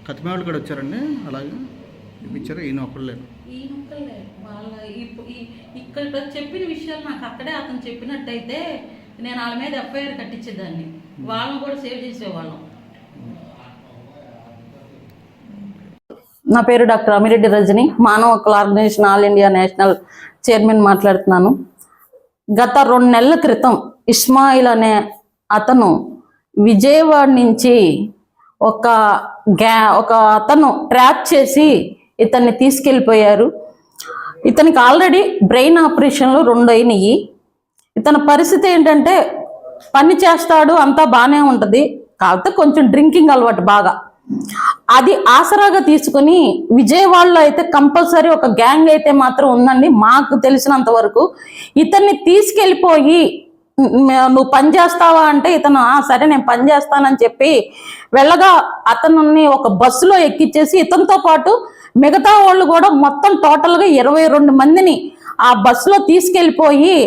కత్తిమేవాళ్ళు కూడా వచ్చారండి. అలాగే ఇచ్చారు. ఈయన ఒక్కళ్ళేరు. వాళ్ళ ఇక్కడ చెప్పిన విషయాలు నాకు అక్కడే అతను చెప్పినట్టయితే నేను వాళ్ళ మీద ఎఫ్ఐఆర్ కట్టించేదాన్ని, వాళ్ళని కూడా సేవ్ చేసేవాళ్ళం. నా పేరు డాక్టర్ అమిరెడ్డి రజని, మానవ హక్కుల organisation all India national chairman మాట్లాడుతున్నాను. గత 2 నెలల క్రితం ఇస్మాయిల్ అనే అతను విజయవాడ నుంచి ఒక అతను ట్రాప్ చేసి ఇతన్ని తీసుకెళ్ళిపోయారు. ఇతనికి ఆల్రెడీ బ్రెయిన్ ఆపరేషన్లు 2 అయినాయి. ఇతని పరిస్థితి ఏంటంటే పని చేస్తాడు, అంతా బాగానే ఉంటుంది, కాకపోతే కొంచెం డ్రింకింగ్ అలవాటు బాగా. అది ఆసరాగా తీసుకుని విజయవాడలో అయితే కంపల్సరీ ఒక గ్యాంగ్ అయితే మాత్రం ఉందండి మాకు తెలిసినంత వరకు. ఇతన్ని తీసుకెళ్ళిపోయి నువ్వు పని చేస్తావా అంటే ఇతను సరే నేను పని చేస్తానని చెప్పి వెళ్ళగా అతన్ని ఒక బస్సులో ఎక్కించేసి ఇతనితో పాటు మిగతా వాళ్ళు కూడా మొత్తం టోటల్గా 22 మందిని ఆ బస్సులో తీసుకెళ్ళిపోయి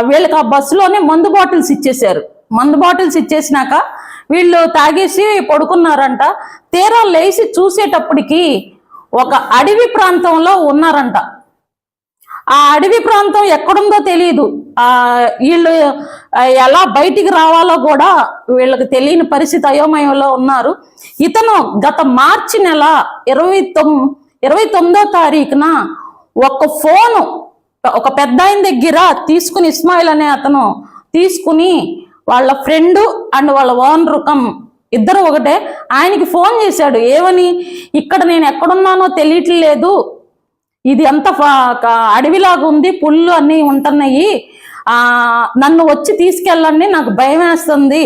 వీళ్ళకి ఆ బస్సులోనే మందు బాటిల్స్ ఇచ్చేశారు. మందు బాటిల్స్ ఇచ్చేసినాక వీళ్ళు తాగేసి పడుకున్నారంట. తీరా లేచి చూసేటప్పటికి ఒక అడవి ప్రాంతంలో ఉన్నారంట. ఆ అడవి ప్రాంతం ఎక్కడుందో తెలియదు. వీళ్ళు ఎలా బయటికి రావాలో కూడా వీళ్ళకి తెలియని పరిస్థితి, అయోమయంలో ఉన్నారు. ఇతను గత మార్చి నెల 29వ తారీఖున ఒక ఫోను ఒక పెద్ద ఆయన దగ్గర తీసుకుని, ఇస్మాయిల్ అనే అతను తీసుకుని వాళ్ళ ఫ్రెండు అండ్ వాళ్ళ ఓనర్ ఇద్దరు ఒకటే ఆయనకి ఫోన్ చేశాడు. ఏమని, ఇక్కడ నేను ఎక్కడున్నానో తెలియట్లేదు, ఇది అంత అడవిలాగా ఉంది, పుళ్ళు అన్నీ ఉంటున్నాయి, నన్ను వచ్చి తీసుకెళ్ళండి, నాకు భయం వేస్తుంది,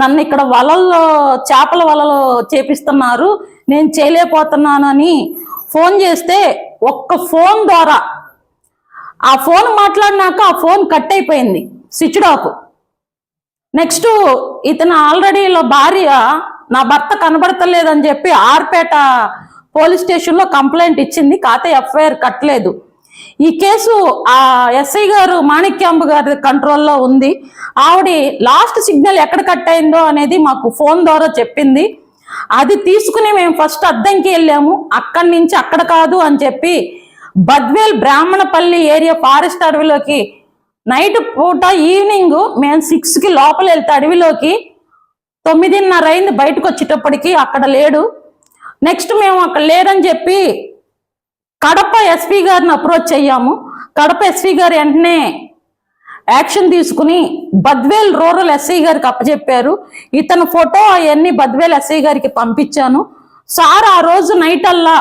నన్ను ఇక్కడ వలల్లో చేపల వలలు చేపిస్తున్నారు, నేను చేయలేకపోతున్నాను అని ఫోన్ చేస్తే ఒక్క ఫోన్ ద్వారా ఆ ఫోన్ మాట్లాడినాక ఆ ఫోన్ కట్ అయిపోయింది, స్విచ్డ్ ఆఫ్. నెక్స్ట్ ఇతను ఆల్రెడీ భార్య నా భర్త కనబడతలేదని చెప్పి ఆర్పేట పోలీస్ స్టేషన్లో కంప్లైంట్ ఇచ్చింది, కాకపోతే ఎఫ్ఐఆర్ కట్టలేదు. ఈ కేసు ఆ ఎస్ఐ గారు మాణిక్యాంబ గారి కంట్రోల్లో ఉంది. ఆవిడ లాస్ట్ సిగ్నల్ ఎక్కడ కట్ అయిందో అనేది మాకు ఫోన్ ద్వారా చెప్పింది. అది తీసుకుని మేము ఫస్ట్ అద్దంకి వెళ్ళాము. అక్కడి నుంచి అక్కడ కాదు అని చెప్పి బద్వేల్ బ్రాహ్మణపల్లి ఏరియా ఫారెస్ట్ అడవిలోకి నైట్ పూట ఈవినింగ్ మేము 6కి లోపల వెళ్తే అడవిలోకి 9:30 అయింది బయటకు వచ్చేటప్పటికి అక్కడ లేడు. నెక్స్ట్ మేము అక్కడ లేరని చెప్పి కడప ఎస్పీ గారిని అప్రోచ్ అయ్యాము. కడప ఎస్పీ గారు వెంటనే యాక్షన్ తీసుకుని బద్వేల్ రూరల్ ఎస్ఐ గారికి అప్పచెప్పారు. ఇతను ఫోటో అవన్నీ బద్వేల్ ఎస్ఐ గారికి పంపించాను. సార్ ఆ రోజు నైట్ అల్లా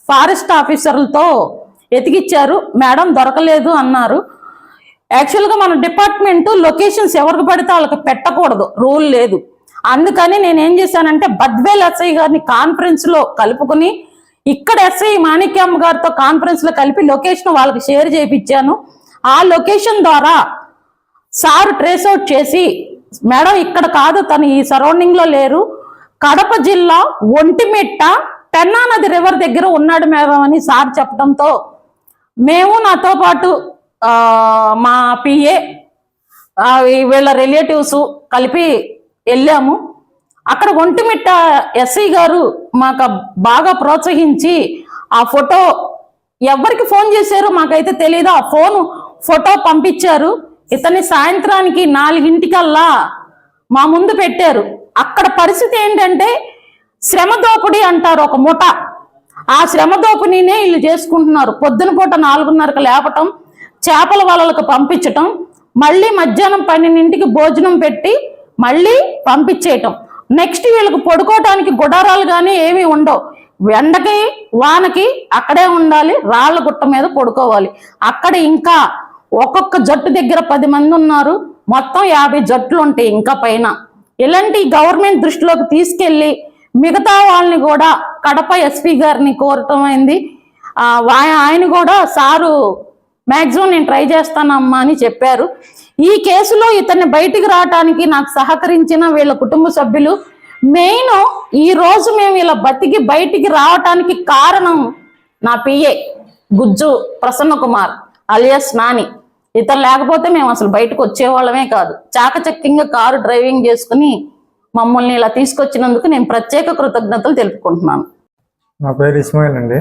ఫారెస్ట్ ఆఫీసర్లతో ఎతికిచ్చారు, మేడం దొరకలేదు అన్నారు. యాక్చువల్గా మన డిపార్ట్మెంట్ లొకేషన్స్ ఎవరికి పడితే వాళ్ళకి పెట్టకూడదు, రూల్ లేదు. అందుకని నేనేం చేశానంటే బద్వేల్ ఎస్ఐ గారిని కాన్ఫరెన్స్లో కలుపుకుని ఇక్కడ ఎస్ఐ మాణిక్యమ్మ గారితో కాన్ఫరెన్స్లో కలిపి లొకేషన్ వాళ్ళకి షేర్ చేయించాను. ఆ లొకేషన్ ద్వారా సార్ ట్రేస్ అవుట్ చేసి మేడం ఇక్కడ కాదు, తను ఈ సరౌండింగ్లో లేరు, కడప జిల్లా ఒంటిమిట్ట పెన్నా నది రివర్ దగ్గర ఉన్నాడు మేడం అని సార్ చెప్పడంతో మేము నాతో పాటు మా పిఏ వీళ్ళ రిలేటివ్స్ కలిపి వెళ్ళాము. అక్కడ ఒంటిమిట్ట ఎస్ఐ గారు మాకు బాగా ప్రోత్సహించి ఆ ఫోటో ఎవరికి ఫోన్ చేశారో మాకైతే తెలియదు, ఆ ఫోటో పంపించారు. ఇతన్ని సాయంత్రానికి 4ంటికల్లా మా ముందు పెట్టారు. అక్కడ పరిస్థితి ఏంటంటే శ్రమ దోపిడీ అంటారు ఒక ముఠ, ఆ శ్రమ దోపిడీనే వీళ్ళు చేసుకుంటున్నారు. పొద్దున పూట 4:30కి లేపటం, చేపల వలలకు పంపించటం, మళ్ళీ మధ్యాహ్నం 12ంటికి భోజనం పెట్టి మళ్ళీ పంపించేయటం. నెక్స్ట్ వీళ్ళకి పడుకోవటానికి గుడారాలు కానీ ఏమీ ఉండవు. ఎండకి వానకి అక్కడే ఉండాలి, రాళ్ళ గుట్ట మీద పడుకోవాలి. అక్కడ ఇంకా ఒక్కొక్క జట్టు దగ్గర 10 మంది ఉన్నారు, మొత్తం 50 జట్లు ఉంటాయి ఇంకా పైన. ఇలాంటి గవర్నమెంట్ దృష్టిలోకి తీసుకెళ్ళి మిగతా వాళ్ళని కూడా కడప ఎస్పీ గారిని కోరటం అయింది. ఆయన కూడా సారు మ్యాక్సిమం నేను ట్రై చేస్తానమ్మా అని చెప్పారు. ఈ కేసులో ఇతన్ని బయటికి రావటానికి నాకు సహకరించిన వీళ్ళ కుటుంబ సభ్యులు, మెయిన్ ఈ రోజు మేము ఇలా బతికి బయటికి రావటానికి కారణం నా పిఏ గుజ్జు ప్రసన్న కుమార్ అలియాస్ నాని. ఇతను లేకపోతే మేము అసలు బయటకు వచ్చేవాళ్ళమే కాదు. చాకచక్యంగా కారు డ్రైవింగ్ చేసుకుని మమ్మల్ని ఇలా తీసుకొచ్చినందుకు నేను ప్రత్యేక కృతజ్ఞతలు తెలుపుకుంటున్నాను. నా పేరు ఇస్మాయిల్ అండి.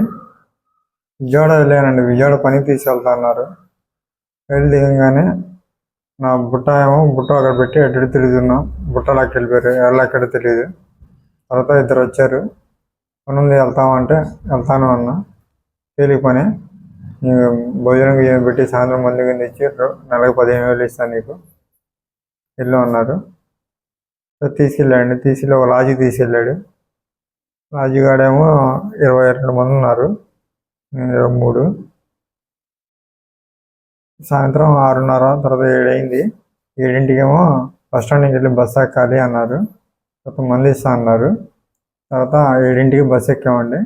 విజయవాడ వెళ్ళానండి. విజయవాడ పనికి తీసుకెళ్తా అన్నారు. వెళ్ళి దిగంగానే నా బుట్ట అక్కడ పెట్టి ఎటు తిరుగుతున్నాం. బుట్టలాకి వెళ్ళిపోయారు. ఎక్కడో తెలియదు. తర్వాత ఇద్దరు వచ్చారు. పని ఉంది వెళ్తామంటే వెళ్తాను అన్న. తేలిక పని భోజనం పెట్టి సాయంత్రం మళ్ళీ ఇచ్చి నెలకు 15,000 ఇస్తాను నీకు వెళ్ళు అన్నారు. తీసుకెళ్ళాడండి. తీసుకెళ్ళి ఒక లాడ్జికి తీసుకెళ్ళాడు. లాడ్జిగాడేమో 22 మంది ఉన్నారు. 23. సాయంత్రం 6:30 తర్వాత 7 అయింది. 7ంటికేమో బస్ స్టాండ్కి వెళ్ళి బస్సు ఎక్కాలి అన్నారు. తర్వాత మంది ఇస్తా అన్నారు. తర్వాత 7ంటికి బస్సు ఎక్కామండి.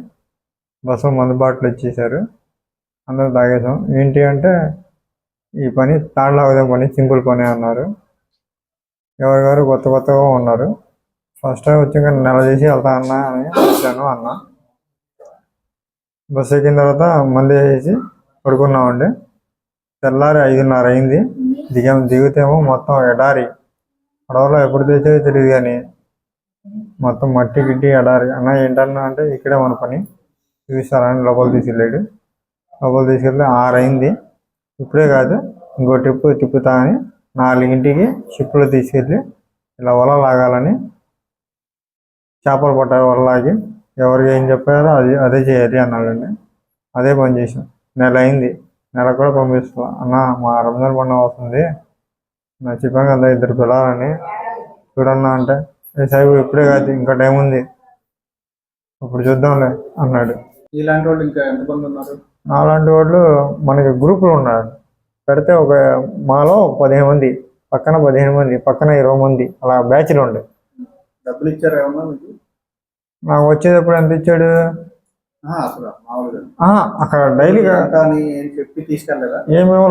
బస్సులో మందు బాటలు ఇచ్చేసారు. అందరూ తాగేసాం. ఏంటి అంటే ఈ పని తాళ్ళాగదే పని, సింపుల్ పని అన్నారు. ఎవరిగారు కొత్తగా ఉన్నారు. ఫస్ట్ టైం వచ్చి నెల చేసి వెళ్తా అన్నా అని వచ్చాను అన్న. బస్సు ఎక్కిన తర్వాత మంది వేసి పడుకున్నామండి. తెల్లారి 5:30 అయింది. దిగితేమో మొత్తం ఎడారి. పడవలో ఎప్పుడు తెచ్చేది తెలియదు కానీ మొత్తం మట్టి గిట్టి ఎడారి. అన్న ఏంటన్నా అంటే ఇక్కడే మన పని చూపిస్తారని లోపల తీసుకెళ్ళాడు. లోపల తీసుకెళ్ళి 6 అయింది. ఇప్పుడే కాదు ఇంకో ట్రిప్పు తిప్పుతా అని 4ంటికి షిప్లో తీసుకెళ్ళి ఇలా వల లాగాలని చేపలు పట్టారు. వల లాగి ఎవరికి ఏం చెప్పారో అదే చేయాలి అన్నాడండి. అదే పని చేసాం. నెల అయింది. నెల కూడా పంపిస్తా అన్న మా రంజాన్ పండుగ వస్తుంది. నా చెప్పాను కదా 2 పిల్లలని చూడన్నా అంటే సాహిబు ఇప్పుడే కాదు ఇంకా టైం ఉంది అప్పుడు చూద్దాంలే అన్నాడు. ఇలాంటి వాళ్ళు ఇంకా ఎంతమంది ఉన్నారు? అలాంటి వాళ్ళు మనకి గ్రూపులు ఉన్నారు. పెడితే ఒక మాలో 15 మంది, పక్కన 15 మంది, పక్కన 20 మంది అలా బ్యాచ్లు ఉండే. డబ్బులు ఇచ్చారా ఏమన్నా మీకు? నాకు వచ్చేటప్పుడు ఎంత ఇచ్చాడు? అసలు మామూలుగా అక్కడ డైలీగా చెప్పి తీసుకెళ్ళలేదా? ఏమేమో